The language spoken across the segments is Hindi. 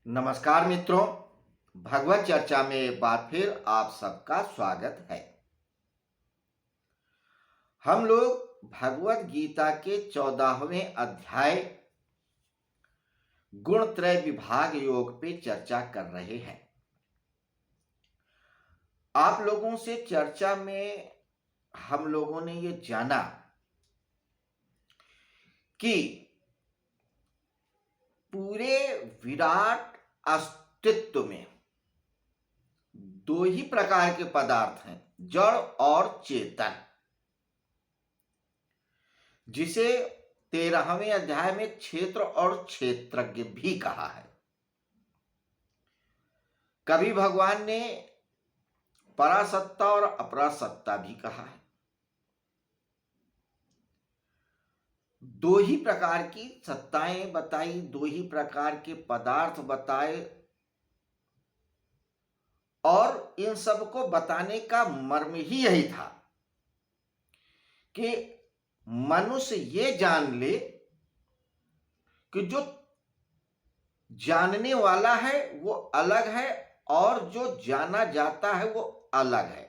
नमस्कार मित्रों, भगवत चर्चा में एक बार फिर आप सबका स्वागत है। हम लोग भगवत गीता के 14वें अध्याय गुणत्रय विभाग योग पे चर्चा कर रहे हैं। आप लोगों से चर्चा में हम लोगों ने ये जाना कि पूरे विराट अस्तित्व में दो ही प्रकार के पदार्थ हैं, जड़ और चेतन, जिसे 13वें अध्याय में क्षेत्र और क्षेत्रज्ञ भी कहा है। कभी भगवान ने परासत्ता और अपरासत्ता भी कहा है। दो ही प्रकार की सत्ताएं बताई, दो ही प्रकार के पदार्थ बताए, और इन सब को बताने का मर्म ही यही था कि मनुष्य ये जान ले कि जो जानने वाला है वो अलग है और जो जाना जाता है वो अलग है।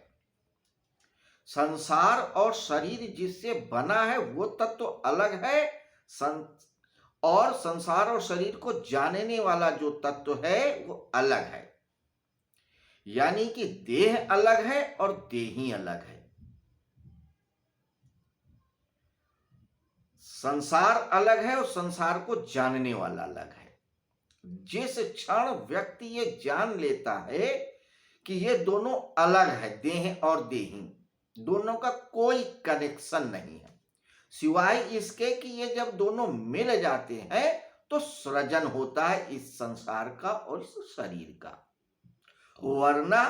संसार और शरीर जिससे बना है वो तत्व तो अलग है, और संसार और शरीर को जानने वाला जो तत्व है वो अलग है। यानी कि देह अलग है और देही अलग है। संसार अलग है और संसार को जानने वाला अलग है। जिस क्षण व्यक्ति ये जान लेता है कि ये दोनों अलग है, देह और देही, दोनों का कोई कनेक्शन नहीं है, सिवाय इसके कि ये जब दोनों मिल जाते हैं तो सृजन होता है इस संसार का और इस शरीर का। वरना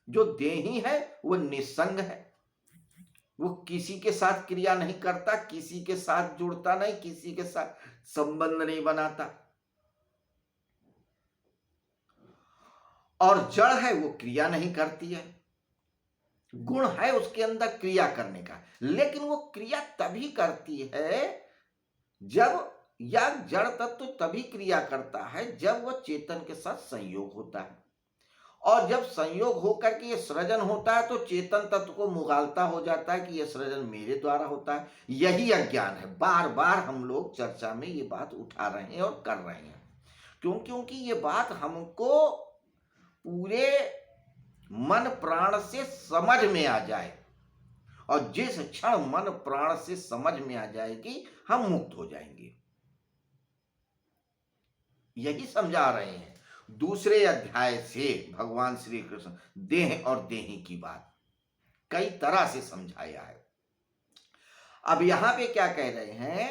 जो देही है वो निसंग है, वो किसी के साथ क्रिया नहीं करता, किसी के साथ जुड़ता नहीं, किसी के साथ संबंध नहीं बनाता। और जड़ है वो क्रिया नहीं करती है। गुण है उसके अंदर क्रिया करने का, लेकिन वो क्रिया तभी करती है जब, या जड़ तत्व तभी क्रिया करता है जब वह चेतन के साथ संयोग होता है। और जब संयोग होकर के ये सृजन होता है तो चेतन तत्व को मुगालता हो जाता है कि यह सृजन मेरे द्वारा होता है। यही अज्ञान है। बार बार हम लोग चर्चा में ये बात उठा रहे हैं और कर रहे हैं, क्योंकि ये बात हमको पूरे मन प्राण से समझ में आ जाए, और जिस क्षण मन प्राण से समझ में आ जाएगी हम मुक्त हो जाएंगे। यही समझा रहे हैं दूसरे अध्याय से भगवान श्री कृष्ण। देह और देही की बात कई तरह से समझाया है। अब यहां पे क्या कह रहे हैं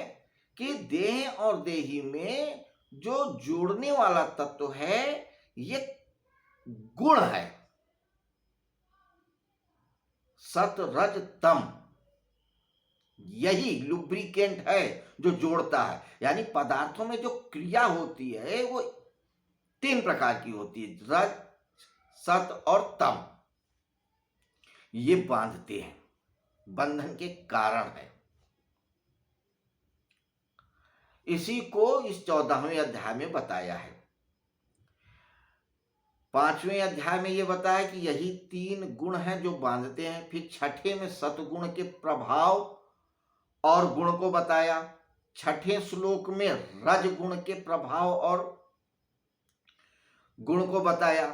कि देह और देही में जो जोड़ने वाला तत्व है ये गुण है, सत रज तम। यही लुब्रिकेंट है जो जोड़ता है। यानी पदार्थों में जो क्रिया होती है वो 3 प्रकार की होती है, रज, सत और तम। ये बांधते हैं, बंधन के कारण है। इसी को इस 14वें अध्याय में बताया है। 5वें अध्याय में ये बताया कि यही 3 गुण हैं जो बांधते हैं। फिर 6ठे में सतगुण के प्रभाव और गुण को बताया। 6ठे श्लोक में रज गुण के प्रभाव और गुण को बताया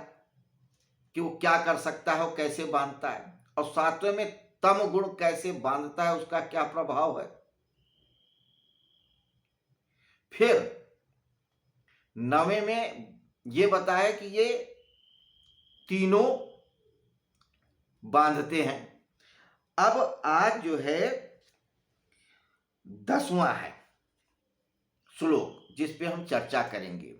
कि वो क्या कर सकता है, वो कैसे बांधता है। और 7वें में तम गुण कैसे बांधता है, उसका क्या प्रभाव है। फिर 9वें में ये बताया कि ये तीनों बांधते हैं। अब आज जो है 10वां है श्लोक जिस पे हम चर्चा करेंगे।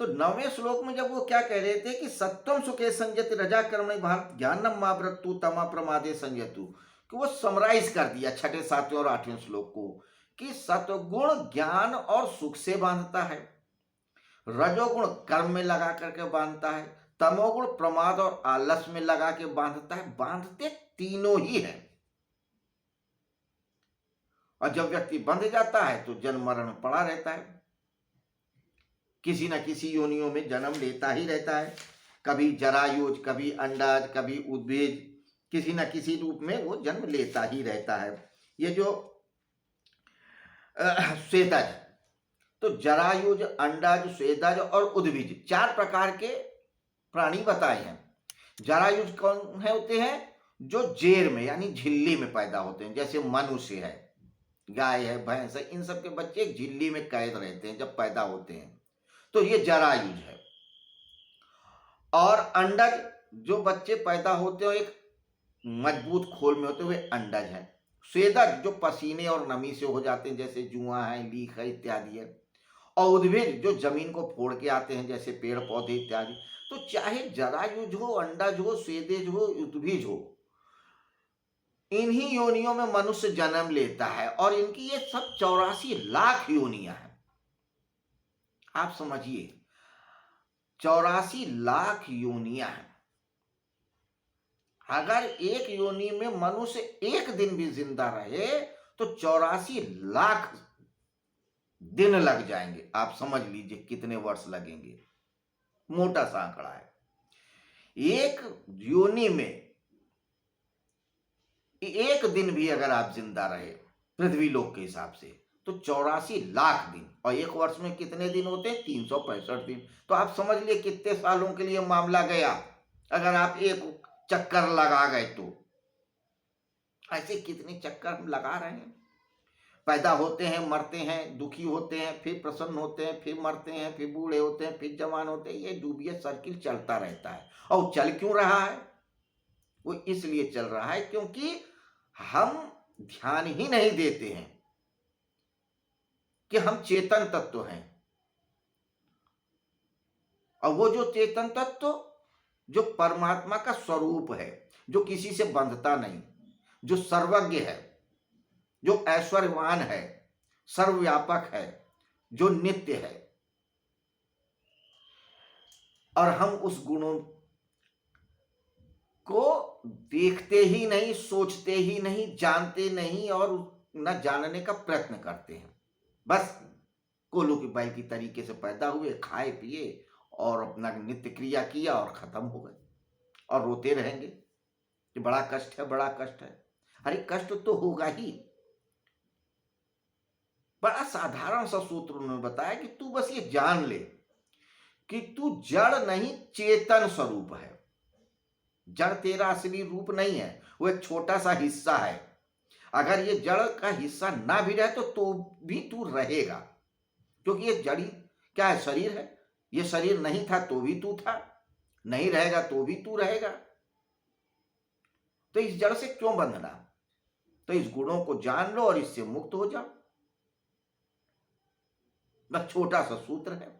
तो 9वें श्लोक में जब वो क्या कह रहे थे कि सत्वम सुखे संयति रजा कर्मणि भारत ज्ञानम मा व्रतु तमा प्रमादे संयतु, कि वो समराइज कर दिया 6ठे 7वें और 8वें श्लोक को कि सत्वगुण ज्ञान और सुख से बांधता है, रजोगुण कर्म में लगा करके बांधता है, तमोगुण प्रमाद और आलस में लगा के बांधता है। बांधते तीनों ही है। और जब व्यक्ति बंध जाता है तो जन्म मरण पड़ा रहता है। किसी न किसी योनियों में जन्म लेता ही रहता है, कभी जरायुज, कभी अंडाज, कभी उद्भिज, किसी न किसी रूप में वो जन्म लेता ही रहता है। ये जो स्वेदज, तो जरायुज, अंडाज, स्वेदज और उद्भिज 4 प्रकार के प्राणी बताए हैं। जरायुज कौन है होते हैं? जो जेर में यानी झिल्ली में पैदा होते हैं, जैसे मनुष्य है, गाय है, भैंस है, इन सब के बच्चे एक झिल्ली में कैद रहते हैं जब पैदा होते हैं, तो ये जरायुज है। और अंडज, जो बच्चे पैदा होते हैं एक मजबूत खोल में होते हुए अंडज है। स्वेदज, जो पसीने और नमी से हो जाते हैं, जैसे जुआ है, लीख है इत्यादि है। और उद्भिज, जो जमीन को फोड़ के आते हैं, जैसे पेड़ पौधे इत्यादि। तो चाहे जरायुज हो, अंडज हो, स्वेदज हो, उद्भिज हो, इन्हीं योनियों में मनुष्य जन्म लेता है। और इनकी ये सब 84 लाख योनियां हैं। आप समझिए, 84 लाख योनियां हैं। अगर एक योनि में मनुष्य एक दिन भी जिंदा रहे तो 84 लाख दिन लग जाएंगे। आप समझ लीजिए कितने वर्ष लगेंगे। मोटा सा आंकड़ा है। एक योनि में एक दिन भी अगर आप जिंदा रहे पृथ्वी लोक के हिसाब से तो 84 लाख दिन, और एक वर्ष में कितने दिन होते हैं? 365 दिन। तो आप समझ लिए कितने सालों के लिए मामला गया अगर आप एक चक्कर लगा गए तो। ऐसे कितने चक्कर हम लगा रहे हैं। पैदा होते हैं, मरते हैं, दुखी होते हैं, फिर प्रसन्न होते हैं, फिर मरते हैं, फिर बूढ़े होते हैं, फिर जवान होते हैं। ये डूबिया सर्किल चलता रहता है। और चल क्यों रहा है? वो इसलिए चल रहा है क्योंकि हम ध्यान ही नहीं देते हैं कि हम चेतन तत्व हैं। और वो जो चेतन तत्व जो परमात्मा का स्वरूप है, जो किसी से बंधता नहीं, जो सर्वज्ञ है, जो ऐश्वर्यवान है, सर्वव्यापक है, जो नित्य है, और हम उस गुणों को देखते ही नहीं, सोचते ही नहीं, जानते नहीं और न जानने का प्रयत्न करते हैं। बस कोल्हू की बैल की तरीके से पैदा हुए, खाए पिए और अपना नित्य क्रिया किया और खत्म हो गए, और रोते रहेंगे कि बड़ा कष्ट है, बड़ा कष्ट है। अरे कष्ट तो होगा ही। बड़ा साधारण सा सूत्र उन्होंने बताया कि तू बस ये जान ले कि तू जड़ नहीं, चेतन स्वरूप है। जड़ तेरा असली रूप नहीं है, वो एक छोटा सा हिस्सा है। अगर ये जड़ का हिस्सा ना भी रहे तो भी तू रहेगा, क्योंकि ये जड़ी क्या है? शरीर है। ये शरीर नहीं था तो भी तू था, नहीं रहेगा तो भी तू रहेगा। तो इस जड़ से क्यों बंधना? तो इस गुणों को जान लो और इससे मुक्त हो जाओ। बस छोटा सा सूत्र है,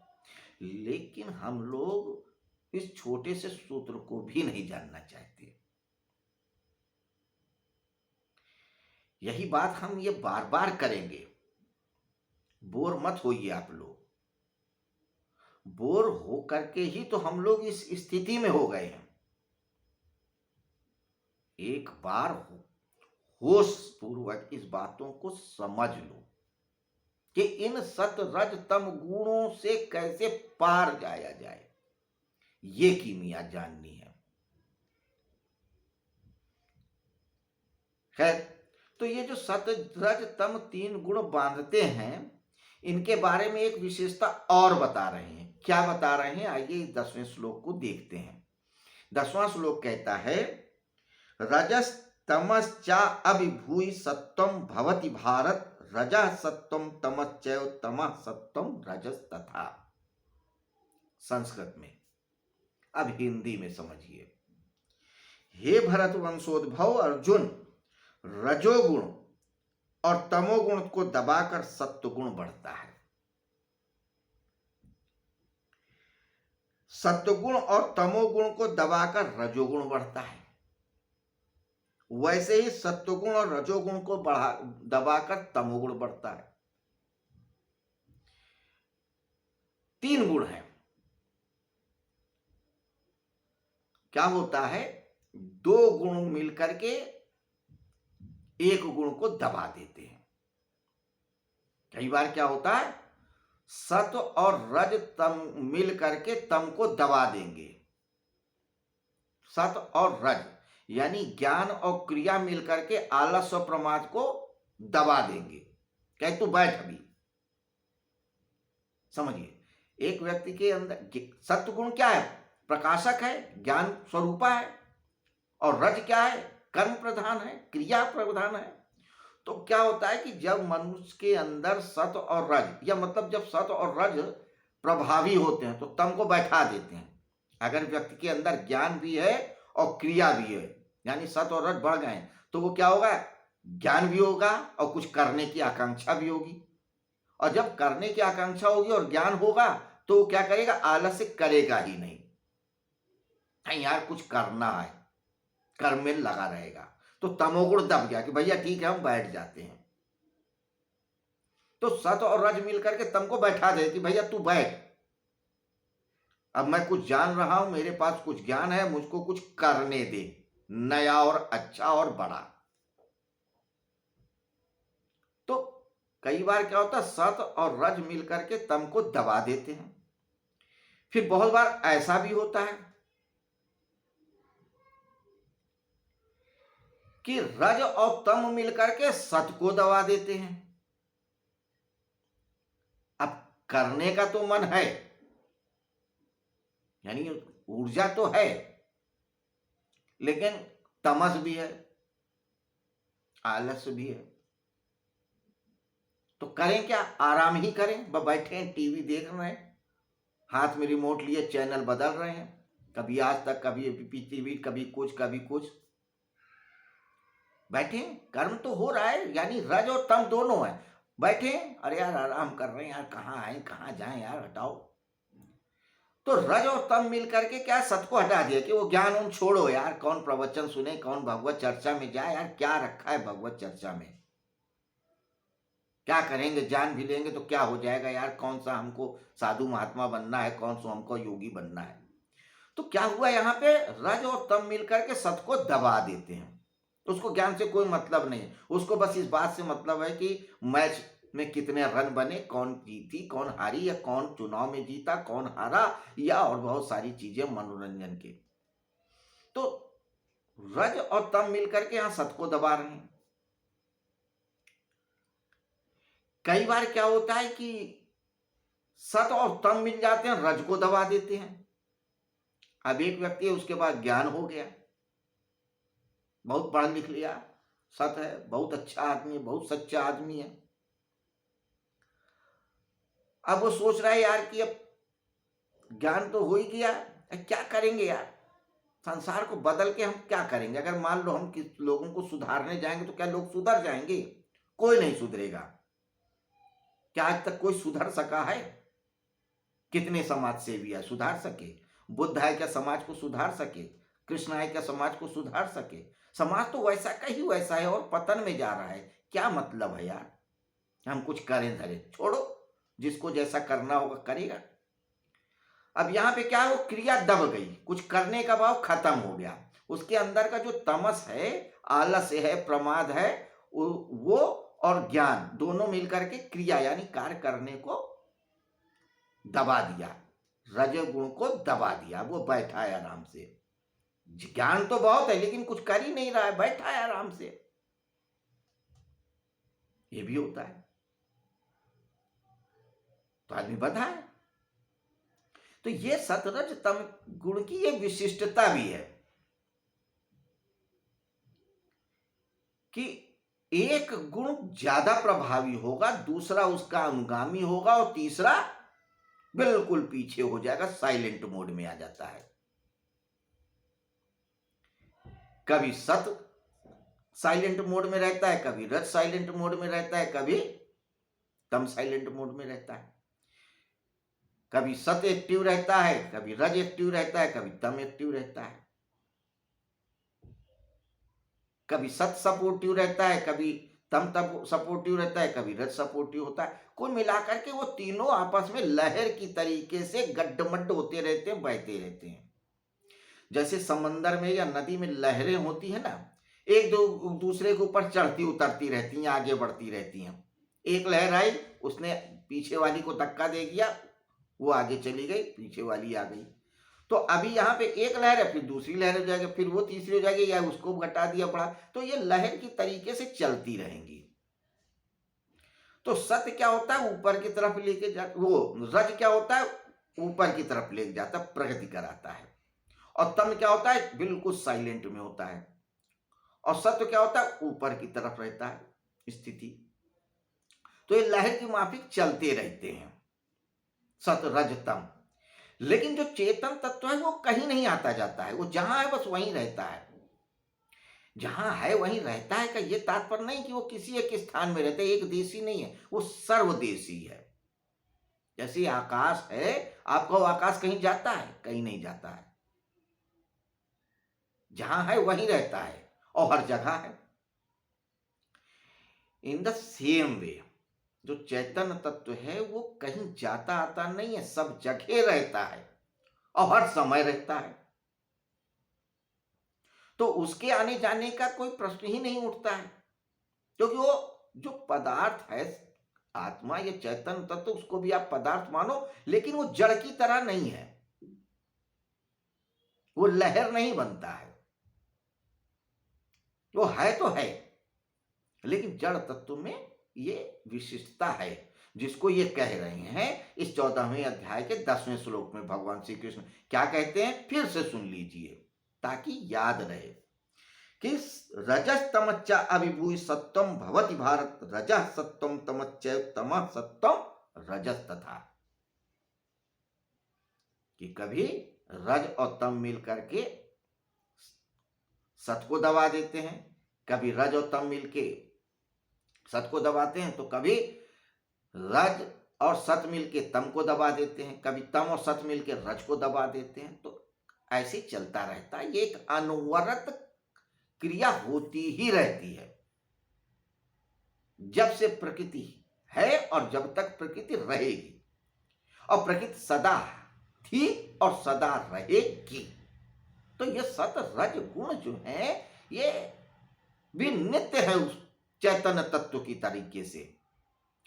लेकिन हम लोग इस छोटे से सूत्र को भी नहीं जानना चाहते। यही बात हम ये बार बार करेंगे। बोर मत होइए आप लोग। बोर हो करके ही तो हम लोग इस स्थिति में हो गए हैं। एक बार होश पूर्वक इस बातों को समझ लो कि इन सत रज तम गुणों से कैसे पार जाया जाए, ये कीमिया जाननी है। खैर, तो ये जो सत रज तम 3 गुण बांधते हैं, इनके बारे में एक विशेषता और बता रहे हैं। क्या बता रहे हैं? आइए इस 10वें श्लोक को देखते हैं। 10वां श्लोक कहता है, रजस तमश्चा अभिभूय सत्वम भवति भारत, रजः सत्वम तमश्चैव तमः सत्वम रजस तथा। संस्कृत में। अब हिंदी में समझिए। हे भरत वंशोद्भव अर्जुन, रजोगुण और तमोगुण को दबाकर सत्वगुण बढ़ता है। सत्वगुण और तमोगुण को दबाकर रजोगुण बढ़ता है। वैसे ही सत्वगुण और रजोगुण को दबाकर तमोगुण बढ़ता है। 3 गुण हैं। क्या होता है? 2 गुण मिलकर के एक गुण को दबा देते हैं। कई बार क्या होता है? सत और रज तम मिल करके तम को दबा देंगे। सत और रज यानी ज्ञान और क्रिया मिल करके आलस और प्रमाद को दबा देंगे। कहे तू बैठ अभी। समझिए, एक व्यक्ति के अंदर सत्व गुण क्या है? प्रकाशक है, ज्ञान स्वरूपा है। और रज क्या है? कर्म प्रधान है, क्रिया प्रधान है। तो क्या होता है कि जब मनुष्य के अंदर सत और रज, या मतलब जब सत और रज प्रभावी होते हैं तो तम को बैठा देते हैं। अगर व्यक्ति के अंदर ज्ञान भी है और क्रिया भी है, यानी सत और रज बढ़ गए, तो वो क्या होगा? ज्ञान भी होगा और कुछ करने की आकांक्षा भी होगी। और जब करने की आकांक्षा होगी और ज्ञान होगा तो वो क्या करेगा? आलस्य करेगा ही नहीं। यार कुछ करना है, कर्म में लगा रहेगा। तो तमोगुण दब गया कि भैया ठीक है हम बैठ जाते हैं। तो सत और रज मिलकर के तम को बैठा दे कि भैया तू बैठ, अब मैं कुछ जान रहा हूं, मेरे पास कुछ ज्ञान है, मुझको कुछ करने दे, नया और अच्छा और बड़ा। तो कई बार क्या होता है, सत और रज मिलकर के तम को दबा देते हैं। फिर बहुत बार ऐसा भी होता है कि रज और तम मिलकर के सत को दबा देते हैं। अब करने का तो मन है, यानी ऊर्जा तो है, लेकिन तमस भी है, आलस भी है। तो करें क्या? आराम ही करें, बैठे हैं, टीवी देख रहे हैं, हाथ में रिमोट लिए चैनल बदल रहे हैं, कभी आज तक, कभी पीटीवी, कभी कुछ कभी कुछ। बैठे, कर्म तो हो रहा है, यानी रज और तम दोनों है। बैठे, अरे यार आराम कर रहे हैं यार, कहाँ आए कहाँ जाएं यार, हटाओ। तो रज और तम मिल करके क्या सत को हटा दिया कि वो ज्ञान उन छोड़ो यार, कौन प्रवचन सुने, कौन भगवत चर्चा में जाए यार, क्या रखा है भगवत चर्चा में, क्या करेंगे, जान भी लेंगे तो क्या हो जाएगा यार, कौन सा हमको साधु महात्मा बनना है, कौन सा हमको योगी बनना है। तो क्या हुआ यहाँ पे, रज और तम मिलकर के सत को दबा देते हैं। उसको ज्ञान से कोई मतलब नहीं है, उसको बस इस बात से मतलब है कि मैच में कितने रन बने, कौन जीती कौन हारी, या कौन चुनाव में जीता कौन हारा, या और बहुत सारी चीजें मनोरंजन के। तो रज और तम मिलकर के यहां सत को दबा रहे हैं। कई बार क्या होता है कि सत और तम मिल जाते हैं, रज को दबा देते हैं। अब एक व्यक्ति है, उसके बाद ज्ञान हो गया, बहुत पढ़ लिख लिया, सत है, बहुत अच्छा आदमी है, बहुत सच्चा आदमी है। अब वो सोच रहा है यार कि अब ज्ञान तो हो ही गया, क्या करेंगे यार, संसार को बदल के हम क्या करेंगे। अगर मान लो हम किस लोगों को सुधारने जाएंगे तो क्या लोग सुधर जाएंगे? कोई नहीं सुधरेगा। क्या आज तक कोई सुधर सका है? कितने समाज सेवी है सुधार सके? बुद्ध है क्या समाज को सुधार सके? कृष्ण है क्या समाज को सुधार सके? समाज तो वैसा का ही वैसा है और पतन में जा रहा है। क्या मतलब है यार हम कुछ करें धरे? छोड़ो, जिसको जैसा करना होगा करेगा। अब यहाँ पे क्या है, वो क्रिया दब गई, कुछ करने का भाव खत्म हो गया। उसके अंदर का जो तमस है, आलस्य है, प्रमाद है, वो और ज्ञान दोनों मिलकर के क्रिया यानी कार्य करने को दबा दिया, रजोगुण को दबा दिया। वो बैठा है आराम से, ज्ञान तो बहुत है लेकिन कुछ कर ही नहीं रहा है, बैठा है आराम से। ये भी होता है, तो आदमी बंधा है। तो ये सतरज तम गुण की ये विशिष्टता भी है कि एक गुण ज्यादा प्रभावी होगा, दूसरा उसका अनुगामी होगा, और तीसरा बिल्कुल पीछे हो जाएगा, साइलेंट मोड में आ जाता है। कभी सत साइलेंट मोड में रहता है, कभी रज साइलेंट मोड में रहता है, कभी तम साइलेंट मोड में रहता है। कभी सत एक्टिव रहता है, कभी रज एक्टिव रहता है, कभी तम एक्टिव रहता है। कभी सत सपोर्टिव रहता है, कभी तम सपोर्टिव रहता है, कभी रज सपोर्टिव होता है। कुल मिलाकर के वो तीनों आपस में लहर की तरीके से गड्ढमड्ढ होते रहते हैं, बहते रहते हैं। जैसे समंदर में या नदी में लहरें होती है ना, एक दूसरे के ऊपर चढ़ती उतरती रहती हैं, आगे बढ़ती रहती हैं। एक लहर आई, उसने पीछे वाली को धक्का दे दिया, वो आगे चली गई, पीछे वाली आ गई। तो अभी यहाँ पे एक लहर है, फिर दूसरी लहर हो जाएगी, फिर वो तीसरी हो जाएगी, या उसको घटा दिया बढ़ा, तो ये लहर की तरीके से चलती रहेंगी। तो सत्य क्या होता है, ऊपर की तरफ लेके जा, वो रज क्या होता है, ऊपर की तरफ लेके जाता है, प्रगति कराता है। और तम क्या होता है, बिल्कुल साइलेंट में होता है। और सत्य क्या होता है, ऊपर की तरफ रहता है स्थिति। तो ये लहर की माफिक चलते रहते हैं, सत रज तम। लेकिन जो चेतन तत्व है वो कहीं नहीं आता जाता है, वो जहां है बस वहीं रहता है। जहां है वहीं रहता है का ये तात्पर्य नहीं कि वो किसी एक स्थान में रहता है, एक देशी नहीं है, वो सर्वदेशी है। जैसे आकाश है, आपको आकाश कहीं जाता है, कहीं नहीं जाता है, जहां है वहीं रहता है और हर जगह है। इन द सेम वे जो चैतन्य तत्व है वो कहीं जाता आता नहीं है, सब जगह रहता है और हर समय रहता है। तो उसके आने जाने का कोई प्रश्न ही नहीं उठता है, क्योंकि वो जो पदार्थ है, आत्मा या चैतन्य तत्व, उसको भी आप पदार्थ मानो, लेकिन वो जड़ की तरह नहीं है, वो लहर नहीं बनता है, वो है तो है, लेकिन जड़ तत्व में ये विशिष्टता है, जिसको ये कह रहे हैं इस 14वें अध्याय के 10वें श्लोक में। भगवान श्री कृष्ण क्या कहते हैं, फिर से सुन लीजिए ताकि याद रहे कि रजस तमच्च अभिभूय सत्वम भवति भारत, रजः सत्वम तमच्च तमः सत्वम रजस तथा। कि कभी रज और तम मिल करके सत को दबा देते हैं, कभी रज और तम मिलके सत को दबाते हैं, तो कभी रज और सत मिलके तम को दबा देते हैं, कभी तम और सत मिलके रज को दबा देते हैं। तो ऐसे चलता रहता है, ये एक अनवरत क्रिया होती ही रहती है, जब से प्रकृति है और जब तक प्रकृति रहेगी। और प्रकृति सदा थी और सदा रहेगी। तो ये सत रज गुण जो है ये भी नित्य है उस चैतन्य तत्व की तरीके से।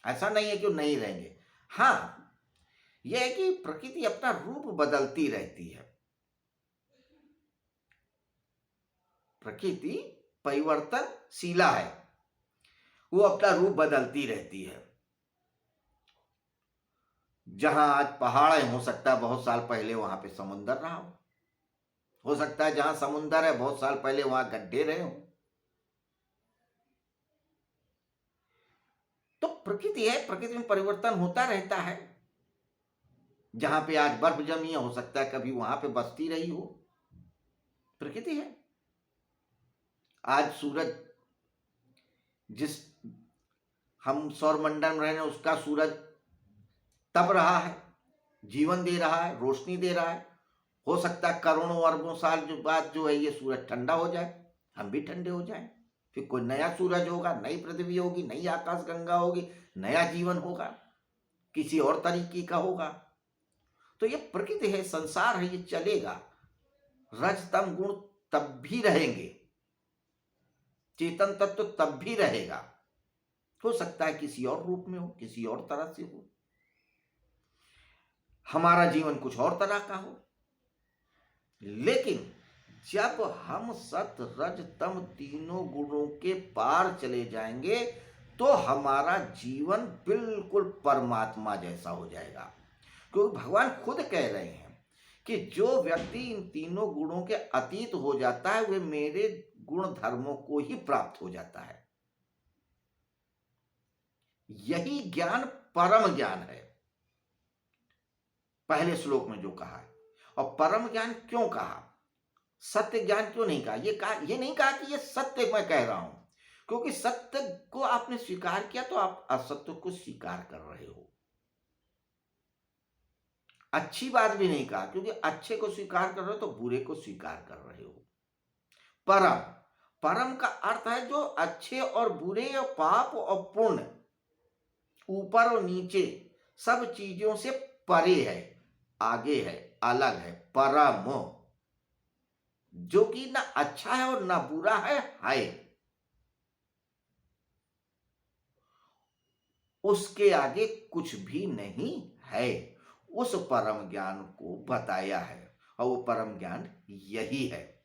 ऐसा नहीं है कि वो नहीं रहेंगे। हाँ, यह है कि प्रकृति अपना रूप बदलती रहती है, प्रकृति परिवर्तनशीला है, वो अपना रूप बदलती रहती है। जहां आज पहाड़ है, हो सकता है बहुत साल पहले वहां पे समुंदर रहा हो सकता है जहां समुंदर है बहुत साल पहले वहां गड्ढे रहे हो। तो प्रकृति है, प्रकृति में परिवर्तन होता रहता है। जहां पे आज बर्फ जमी है, हो सकता है कभी वहां पे बसती रही हो, प्रकृति है। आज सूरज, जिस हम सौरमंडल में रह रहे हैं उसका सूरज तप रहा है, जीवन दे रहा है, रोशनी दे रहा है। हो सकता है करोड़ों अरबों साल जो बाद जो है ये सूरज ठंडा हो जाए, हम भी ठंडे हो जाएं, फिर कोई नया सूरज होगा, नई पृथ्वी होगी, नई आकाश गंगा होगी, नया जीवन होगा, किसी और तरीके का होगा। तो ये प्रकृति है, संसार है, ये चलेगा। रज तम गुण तब भी रहेंगे, चेतन तत्व तब भी रहेगा। हो सकता है किसी और रूप में हो, किसी और तरह से हो, हमारा जीवन कुछ और तरह का हो। लेकिन जब हम सत रज तम तीनों गुणों के पार चले जाएंगे तो हमारा जीवन बिल्कुल परमात्मा जैसा हो जाएगा। क्योंकि भगवान खुद कह रहे हैं कि जो व्यक्ति इन तीनों गुणों के अतीत हो जाता है, वे मेरे गुण धर्मों को ही प्राप्त हो जाता है। यही ज्ञान परम ज्ञान है, पहले श्लोक में जो कहा है। और परम ज्ञान क्यों कहा, सत्य ज्ञान क्यों नहीं कहा? ये नहीं कहा कि ये सत्य मैं कह रहा हूं, क्योंकि सत्य को आपने स्वीकार किया तो आप असत्य को स्वीकार कर रहे हो। अच्छी बात भी नहीं कहा, क्योंकि अच्छे को स्वीकार कर रहे हो तो बुरे को स्वीकार कर रहे हो। परम, परम का अर्थ है जो अच्छे और बुरे और पाप और पुण्य, ऊपर और नीचे सब चीजों से परे है, आगे है, अलग है। परम जो कि ना अच्छा है और ना बुरा है। उसके आगे कुछ भी नहीं है। उस परम ज्ञान को बताया है और वो परम ज्ञान यही है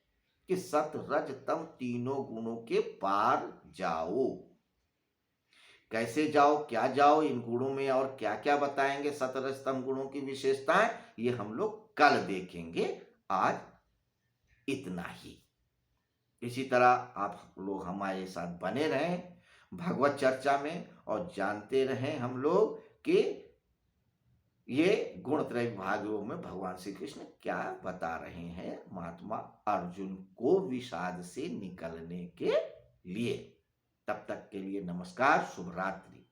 कि सत रज तम तीनों गुणों के पार जाओ। कैसे जाओ, क्या जाओ, इन गुणों में और क्या क्या बताएंगे सत रज तम गुणों की विशेषताएं, ये हम लोग कल देखेंगे। आज इतना ही। इसी तरह आप लोग हमारे साथ बने रहें भगवत चर्चा में और जानते रहें हम लोग कि ये गुणत्रय विभाग योग में भगवान श्री कृष्ण क्या बता रहे हैं महात्मा अर्जुन को विषाद से निकलने के लिए। तब तक के लिए नमस्कार, शुभ रात्रि।